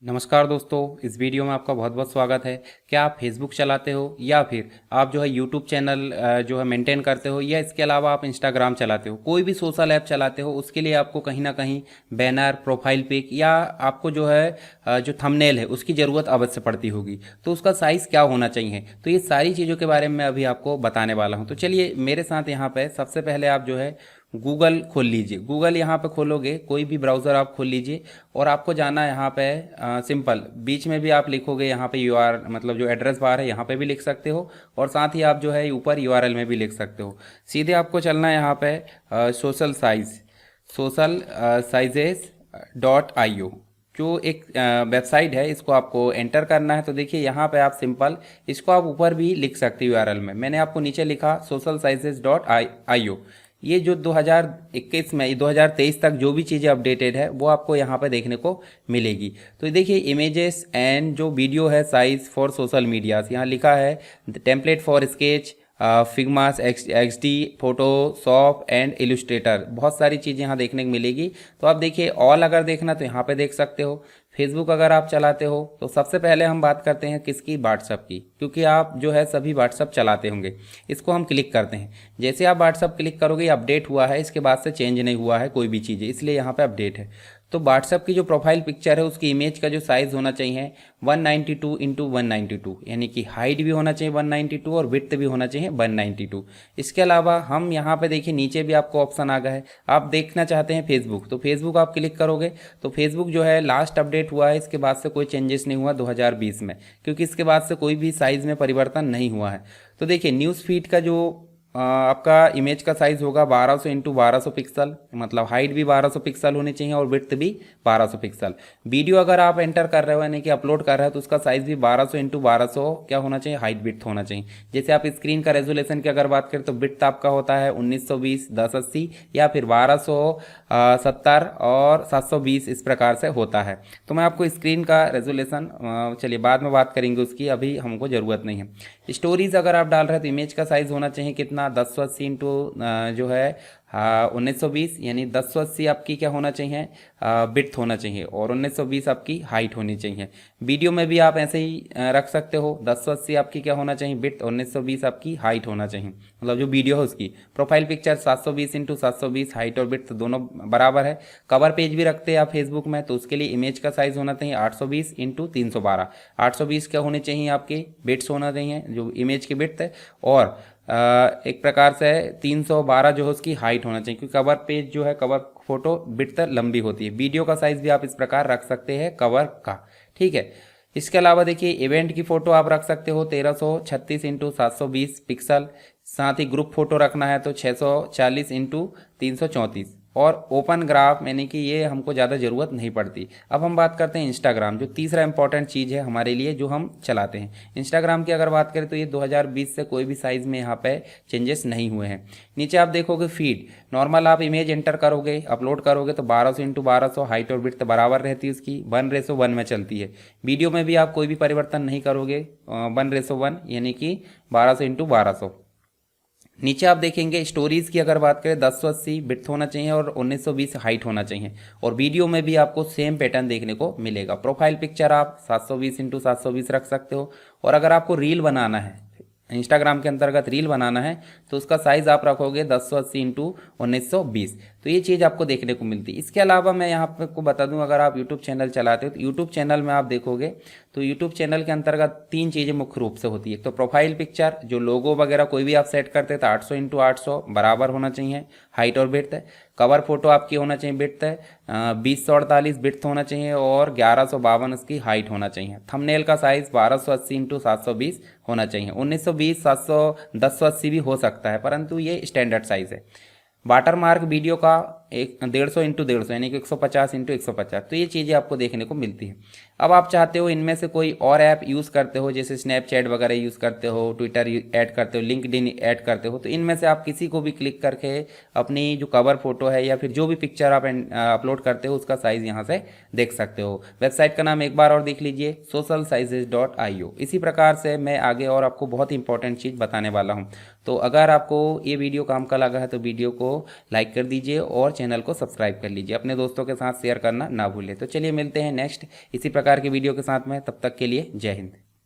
नमस्कार दोस्तों, इस वीडियो में आपका बहुत बहुत स्वागत है। क्या आप फेसबुक चलाते हो या फिर आप जो है यूट्यूब चैनल जो है मेंटेन करते हो, या इसके अलावा आप इंस्टाग्राम चलाते हो, कोई भी सोशल ऐप चलाते हो, उसके लिए आपको कहीं ना कहीं बैनर, प्रोफाइल पिक या आपको जो है जो थंबनेल है उसकी ज़रूरत अवश्य पड़ती होगी। तो उसका साइज़ क्या होना चाहिए, तो ये सारी चीज़ों के बारे में अभी आपको बताने वाला हूँ। तो चलिए मेरे साथ यहाँ पे सबसे पहले आप जो है गूगल खोल लीजिए। गूगल यहाँ पे खोलोगे, कोई भी ब्राउज़र आप खोल लीजिए और आपको जाना है यहाँ पे सिंपल, बीच में भी आप लिखोगे यहाँ पे यूआर मतलब जो एड्रेस बार है यहाँ पे भी लिख सकते हो, और साथ ही आप जो है ऊपर यूआरएल में भी लिख सकते हो। सीधे आपको चलना है यहाँ पे सोशल साइजेस .io, जो एक वेबसाइट है, इसको आपको एंटर करना है। तो देखिए यहाँ पे आप सिंपल इसको आप ऊपर भी लिख सकते हो यूआरएल में, मैंने आपको नीचे लिखा socialsciences.io। ये जो 2021 में 2023 तक जो भी चीज़ें अपडेटेड है वो आपको यहाँ पे देखने को मिलेगी। तो देखिए इमेजेस एंड जो वीडियो है साइज फॉर सोशल मीडियाज, यहाँ लिखा है template for Sketch, Figmas, XD, Photoshop and Illustrator, बहुत सारी चीज़ें यहाँ देखने को मिलेगी। तो आप देखिए ऑल अगर देखना तो यहाँ पे देख सकते हो। फेसबुक अगर आप चलाते हो तो सबसे पहले हम बात करते हैं किसकी, व्हाट्सअप की, क्योंकि आप जो है सभी व्हाट्सअप चलाते होंगे। इसको हम क्लिक करते हैं। जैसे आप व्हाट्सअप क्लिक करोगे अपडेट हुआ है, इसके बाद से चेंज नहीं हुआ है कोई भी चीज़ें, इसलिए यहाँ पे अपडेट है। तो व्हाट्सअप की जो प्रोफाइल पिक्चर है उसकी इमेज का जो साइज़ होना चाहिए 192 इंटू 192, यानी कि हाइट भी होना चाहिए 192 और विड्थ भी होना चाहिए 192। इसके अलावा हम यहाँ पे देखिए नीचे भी आपको ऑप्शन आ गया है, आप देखना चाहते हैं फेसबुक, तो फेसबुक आप क्लिक करोगे तो फेसबुक जो है लास्ट अपडेट हुआ है, इसके बाद से कोई चेंजेस नहीं हुआ 2020 में, क्योंकि इसके बाद से कोई भी साइज़ में परिवर्तन नहीं हुआ है। तो देखिए न्यूज़ फीड का जो आपका इमेज का साइज़ होगा 1200 इंटू 1200 पिक्सल, मतलब हाइट भी 1200 पिक्सल होनी चाहिए और विड्थ भी 1200 पिक्सल। वीडियो अगर आप एंटर कर रहे हो यानी कि अपलोड कर रहे हो तो उसका साइज़ भी 1200 इंटू 1200 क्या होना चाहिए, हाइट विड्थ होना चाहिए। जैसे आप स्क्रीन का रेजोल्यूशन की अगर बात करें तो विड्थ आपका होता है 1920 1080 या फिर 1270 और 720, इस प्रकार से होता है। तो मैं आपको स्क्रीन का रेजोल्यूशन चलिए बाद में बात करेंगे उसकी, अभी हमको ज़रूरत नहीं है। स्टोरीज अगर आप डाल रहे हैं तो इमेज का साइज़ होना चाहिए कितना, 1080 इंटू जो है 1920, यानी 1080 आपकी क्या होना चाहिए, बिट्थ होना चाहिए, और 1920 आपकी हाइट होनी चाहिए। वीडियो में भी आप ऐसे ही रख सकते हो, 1080 आपकी क्या होना चाहिए बिट्थ, 1920 आपकी हाइट होना चाहिए, मतलब जो वीडियो है उसकी। प्रोफाइल पिक्चर 720 इंटू 720, हाइट और बिट्थ दोनों बराबर है। कवर पेज भी रखते हैं आप फेसबुक में, तो उसके लिए इमेज का साइज़ होना चाहिए 820 इंटू 312। 820 क्या होने चाहिए आपके बिट्स होना चाहिए जो इमेज की बिट्थ है, और एक प्रकार से 312 जो है उसकी हाइट होना चाहिए, क्योंकि कवर पेज जो है कवर फोटो बिट्थ लंबी होती है। वीडियो का साइज़ भी आप इस प्रकार रख सकते हैं कवर का, ठीक है। इसके अलावा देखिए इवेंट की फ़ोटो आप रख सकते हो 1336 इंटू 720 पिक्सल, साथ ही ग्रुप फोटो रखना है तो 640 इंटू 334, और ओपन ग्राफ यानी कि ये हमको ज़्यादा ज़रूरत नहीं पड़ती। अब हम बात करते हैं इंस्टाग्राम, जो तीसरा इंपॉर्टेंट चीज़ है हमारे लिए जो हम चलाते हैं। इंस्टाग्राम की अगर बात करें तो ये 2020 से कोई भी साइज़ में यहाँ पे चेंजेस नहीं हुए हैं। नीचे आप देखोगे फीड, नॉर्मल आप इमेज एंटर करोगे अपलोड करोगे तो 1200 इंटू 1200, हाइट और विड्थ बराबर रहती है उसकी, 1:1 में चलती है। वीडियो में भी आप कोई भी परिवर्तन नहीं करोगे, 1:1 यानी कि 1200 इंटू 1200। नीचे आप देखेंगे स्टोरीज की अगर बात करें 1080 बिट्थ होना चाहिए और 1920 हाइट होना चाहिए, और वीडियो में भी आपको सेम पैटर्न देखने को मिलेगा। प्रोफाइल पिक्चर आप 720 इंटू 720 रख सकते हो, और अगर आपको रील बनाना है इंस्टाग्राम के अंतर्गत रील बनाना है तो उसका साइज़ आप रखोगे 1080 इंटू 1920। तो ये चीज़ आपको देखने को मिलती है। इसके अलावा मैं यहाँ पे को बता दूँ, अगर आप यूट्यूब चैनल चलाते हो तो यूट्यूब चैनल में आप देखोगे तो यूट्यूब चैनल के अंतर्गत 3 चीज़ें मुख्य रूप से होती है। तो प्रोफाइल पिक्चर, जो लोगो वगैरह कोई भी आप सेट करते हैं तो 800 इंटू 800 बराबर होना चाहिए हाइट और बिड्थ। कवर फोटो आपकी होना चाहिए बिड्थ 2048 बिड्थ होना चाहिए, और 1152 उसकी हाइट होना चाहिए। थंबनेल का साइज़ 1280 इंटू 720 होना चाहिए। 1920 1080 भी हो सकता है, परंतु ये स्टैंडर्ड साइज़ है। वाटर मार्क वीडियो का 150 इंटू 150 यानी कि 150 इंटू 150। तो ये चीज़ें आपको देखने को मिलती है। अब आप चाहते हो इनमें से कोई और ऐप यूज़ करते हो, जैसे स्नैपचैट वगैरह यूज़ करते हो, ट्विटर ऐड करते हो, लिंक्डइन ऐड करते हो, तो इनमें से आप किसी को भी क्लिक करके अपनी जो कवर फोटो है या फिर जो भी पिक्चर आप अपलोड करते हो उसका साइज़ यहाँ से देख सकते हो। वेबसाइट का नाम एक बार और देख लीजिए, socialsizes.io। इसी प्रकार से मैं आगे और आपको बहुत इंपॉर्टेंट चीज़ बताने वाला हूँ। तो अगर आपको ये वीडियो काम का लगा है तो वीडियो को लाइक कर दीजिए और चैनल को सब्सक्राइब कर लीजिए, अपने दोस्तों के साथ शेयर करना ना भूलें। तो चलिए मिलते हैं नेक्स्ट इसी प्रकार के वीडियो के साथ में, तब तक के लिए जय हिंद।